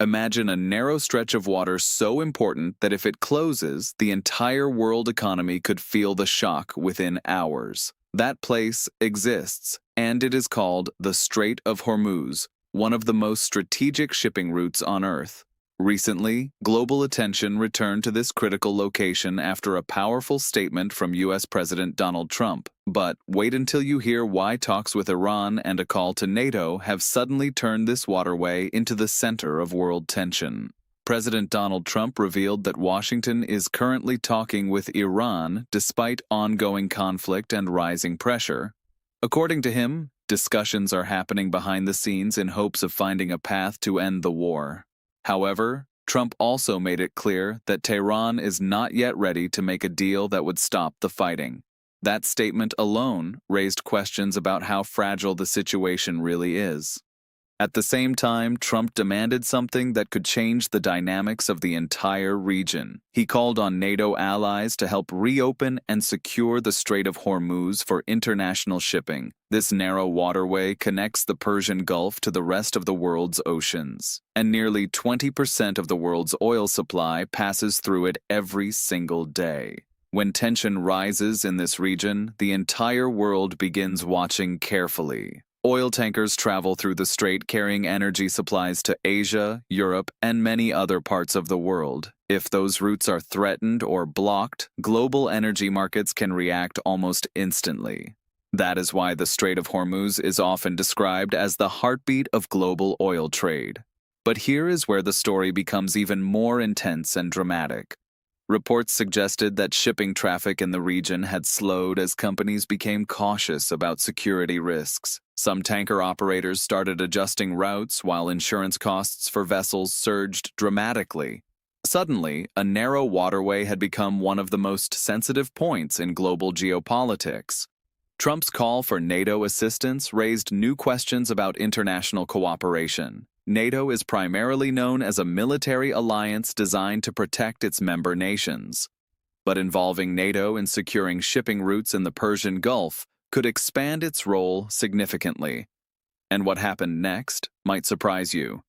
Imagine a narrow stretch of water so important that if it closes, the entire world economy could feel the shock within hours. That place exists, and it is called the Strait of Hormuz, one of the most strategic shipping routes on Earth. Recently, global attention returned to this critical location after a powerful statement from U.S. President Donald Trump. But wait until you hear why talks with Iran and a call to NATO have suddenly turned this waterway into the center of world tension. President Donald Trump revealed that Washington is currently talking with Iran despite ongoing conflict and rising pressure. According to him, discussions are happening behind the scenes in hopes of finding a path to end the war. However, Trump also made it clear that Tehran is not yet ready to make a deal that would stop the fighting. That statement alone raised questions about how fragile the situation really is. At the same time, Trump demanded something that could change the dynamics of the entire region. He called on NATO allies to help reopen and secure the Strait of Hormuz for international shipping. This narrow waterway connects the Persian Gulf to the rest of the world's oceans, and nearly 20% of the world's oil supply passes through it every single day. When tension rises in this region, the entire world begins watching carefully. Oil tankers travel through the strait carrying energy supplies to Asia, Europe, and many other parts of the world. If those routes are threatened or blocked, global energy markets can react almost instantly. That is why the Strait of Hormuz is often described as the heartbeat of global oil trade. But here is where the story becomes even more intense and dramatic. Reports suggested that shipping traffic in the region had slowed as companies became cautious about security risks. Some tanker operators started adjusting routes while insurance costs for vessels surged dramatically. Suddenly, a narrow waterway had become one of the most sensitive points in global geopolitics. Trump's call for NATO assistance raised new questions about international cooperation. NATO is primarily known as a military alliance designed to protect its member nations. But involving NATO in securing shipping routes in the Persian Gulf could expand its role significantly. And what happened next might surprise you.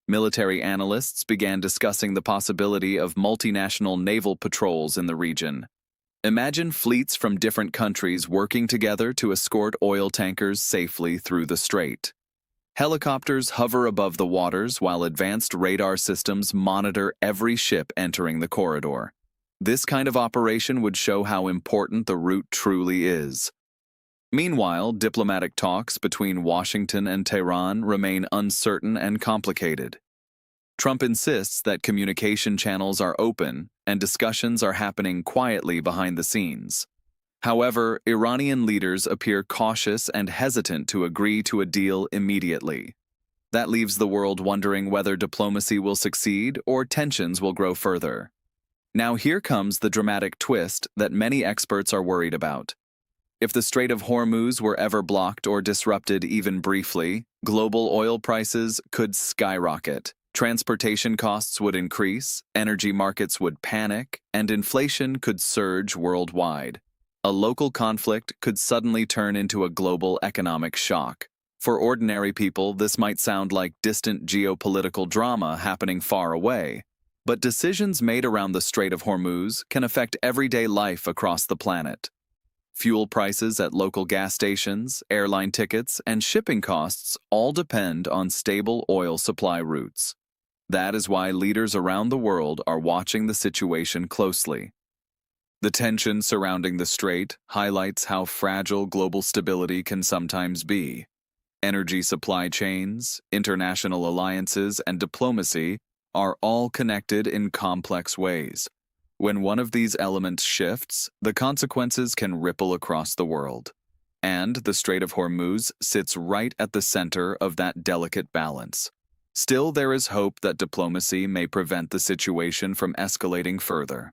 Military analysts began discussing the possibility of multinational naval patrols in the region. Imagine fleets from different countries working together to escort oil tankers safely through the strait. Helicopters hover above the waters while advanced radar systems monitor every ship entering the corridor. This kind of operation would show how important the route truly is. Meanwhile, diplomatic talks between Washington and Tehran remain uncertain and complicated. Trump insists that communication channels are open and discussions are happening quietly behind the scenes. However, Iranian leaders appear cautious and hesitant to agree to a deal immediately. That leaves the world wondering whether diplomacy will succeed or tensions will grow further. Now here comes the dramatic twist that many experts are worried about. If the Strait of Hormuz were ever blocked or disrupted even briefly, global oil prices could skyrocket. Transportation costs would increase, energy markets would panic, and inflation could surge worldwide. A local conflict could suddenly turn into a global economic shock. For ordinary people, this might sound like distant geopolitical drama happening far away. But decisions made around the Strait of Hormuz can affect everyday life across the planet. Fuel prices at local gas stations, airline tickets, and shipping costs all depend on stable oil supply routes. That is why leaders around the world are watching the situation closely. The tension surrounding the strait highlights how fragile global stability can sometimes be. Energy supply chains, international alliances, and diplomacy are all connected in complex ways. When one of these elements shifts, the consequences can ripple across the world. And the Strait of Hormuz sits right at the center of that delicate balance. Still, there is hope that diplomacy may prevent the situation from escalating further.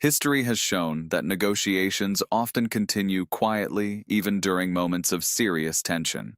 History has shown that negotiations often continue quietly even during moments of serious tension.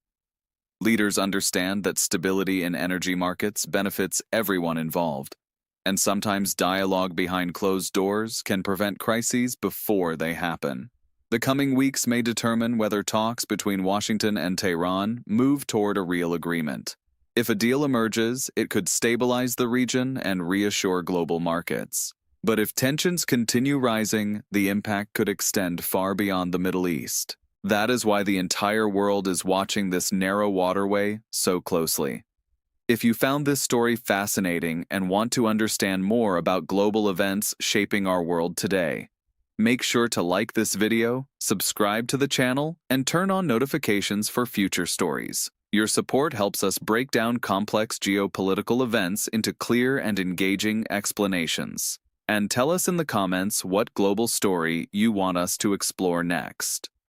Leaders understand that stability in energy markets benefits everyone involved, and sometimes dialogue behind closed doors can prevent crises before they happen. The coming weeks may determine whether talks between Washington and Tehran move toward a real agreement. If a deal emerges, it could stabilize the region and reassure global markets. But if tensions continue rising, the impact could extend far beyond the Middle East. That is why the entire world is watching this narrow waterway so closely. If you found this story fascinating and want to understand more about global events shaping our world today, make sure to like this video, subscribe to the channel, and turn on notifications for future stories. Your support helps us break down complex geopolitical events into clear and engaging explanations. And tell us in the comments what global story you want us to explore next.